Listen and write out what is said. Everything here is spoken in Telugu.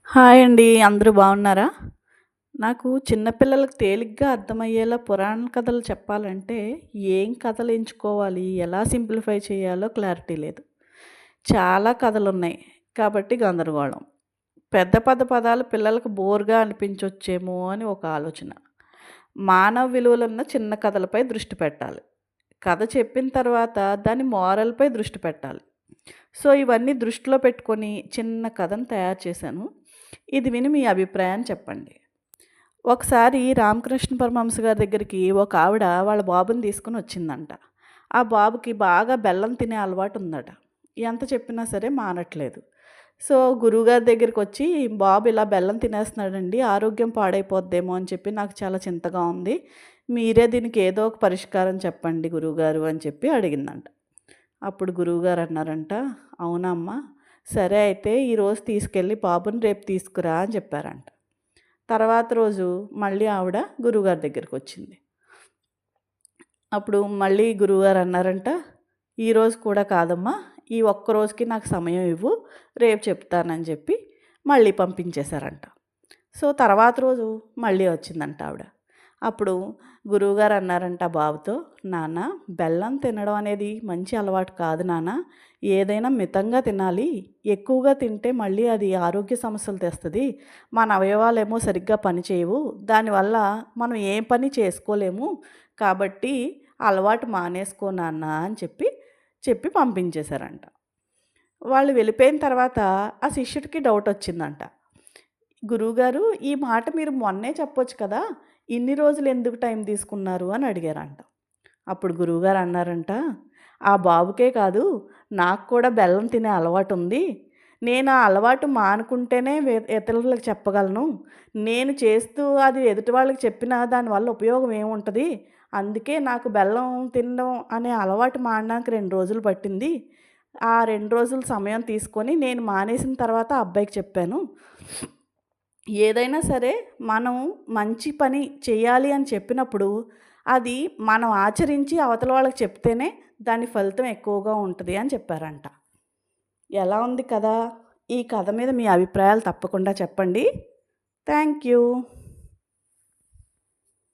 హాయ్ అండి. అందరూ బాగున్నారా? నాకు చిన్న పిల్లలకి తేలిగ్గా అర్థమయ్యేలా పురాణ కథలు చెప్పాలంటే, ఏం కథలు ఎంచుకోవాలి, ఎలా సింప్లిఫై చేయాలో క్లారిటీ లేదు. చాలా కథలున్నాయి. కాబట్టి గందరగోళం. పెద్ద పెద్ద పదాలు పిల్లలకు బోర్‌గా అనిపించొచ్చేమో అని ఒక ఆలోచన. మానవ విలువలున్న చిన్న కథలపై దృష్టి పెట్టాలి. కథ చెప్పిన తర్వాత దాని మోరల్‌పై దృష్టి పెట్టాలి. సో, ఇవన్నీ దృష్టిలో పెట్టుకొని చిన్న కథను తయారు చేశాను. ఇది విని మీ అభిప్రాయాన్ని చెప్పండి. ఒకసారి రామకృష్ణ పరమహంస గారి దగ్గరికి ఒక ఆవిడ వాళ్ళ బాబుని తీసుకొని వచ్చిందంట. ఆ బాబుకి బాగా బెల్లం తినే అలవాటు ఉందట. ఎంత చెప్పినా సరే మానట్లేదు. సో, గురువుగారి దగ్గరికొచ్చి, బాబు ఇలా బెల్లం తినేస్తున్నాడండి, ఆరోగ్యం పాడైపోద్దేమో అని చెప్పి నాకు చాలా చింతగా ఉంది. మీరే దీనికి ఏదో ఒక పరిష్కారం చెప్పండి గురువుగారు అని చెప్పి అడిగిందంట. అప్పుడు గురువుగారు అన్నారంట, అవునా అమ్మా, సరే అయితే ఈరోజు తీసుకెళ్ళి బాబుని రేపు తీసుకురా అని చెప్పారంట. తర్వాత రోజు మళ్ళీ ఆవిడ గురువుగారి దగ్గరికొచ్చింది. అప్పుడు మళ్ళీ గురువుగారు అన్నారంట, ఈరోజు కూడా కాదమ్మా, ఈ ఒక్క రోజుకి నాకు సమయం ఇవ్వు, రేపు చెప్తానని చెప్పి మళ్ళీ పంపించేశారంట. సో, తర్వాత రోజు మళ్ళీ వచ్చిందంట ఆవిడ. అప్పుడు గురువుగారు అన్నారంట బాబుతో, నాన్న, బెల్లం తినడం అనేది మంచి అలవాటు కాదు నాన్న, ఏదైనా మితంగా తినాలి. ఎక్కువగా తింటే మళ్ళీ అది ఆరోగ్య సమస్యలు తెస్తుంది. మన అవయవాలేమో సరిగ్గా పనిచేయవు, దానివల్ల మనం ఏ పని చేసుకోలేము. కాబట్టి అలవాటు మానేసుకో నాన్న అని చెప్పి పంపించేశారంట. వాళ్ళు వెళ్ళిపోయిన తర్వాత ఆ శిష్యుడికి డౌట్ వచ్చిందంట. గురువుగారు, ఈ మాట మీరు మొన్నే చెప్పొచ్చు కదా, ఇన్ని రోజులు ఎందుకు టైం తీసుకున్నారు అని అడిగారంట. అప్పుడు గురువుగారు అన్నారంట, ఆ బాబుకే కాదు, నాకు కూడా బెల్లం తినే అలవాటు ఉంది. నేను ఆ అలవాటు మానుకుంటేనే ఇతరులకు చెప్పగలను. నేను చేస్తూ అది ఎదుటి వాళ్ళకి చెప్పినా దానివల్ల ఉపయోగం ఏముంటుంది. అందుకే నాకు బెల్లం తినడం అనే అలవాటు మానడానికి 2 రోజులు పట్టింది. ఆ 2 రోజులు సమయం తీసుకొని నేను మానేసిన తర్వాత ఆ అబ్బాయికి చెప్పాను. ఏదైనా సరే మనం మంచి పని చేయాలి అని చెప్పినప్పుడు, అది మనం ఆచరించి అవతల వాళ్ళకి చెప్తేనే దాని ఫలితం ఎక్కువగా ఉంటది అని చెప్పారంట. ఎలా ఉంది కదా! ఈ కథ మీద మీ అభిప్రాయాలు తప్పకుండా చెప్పండి. Thank you.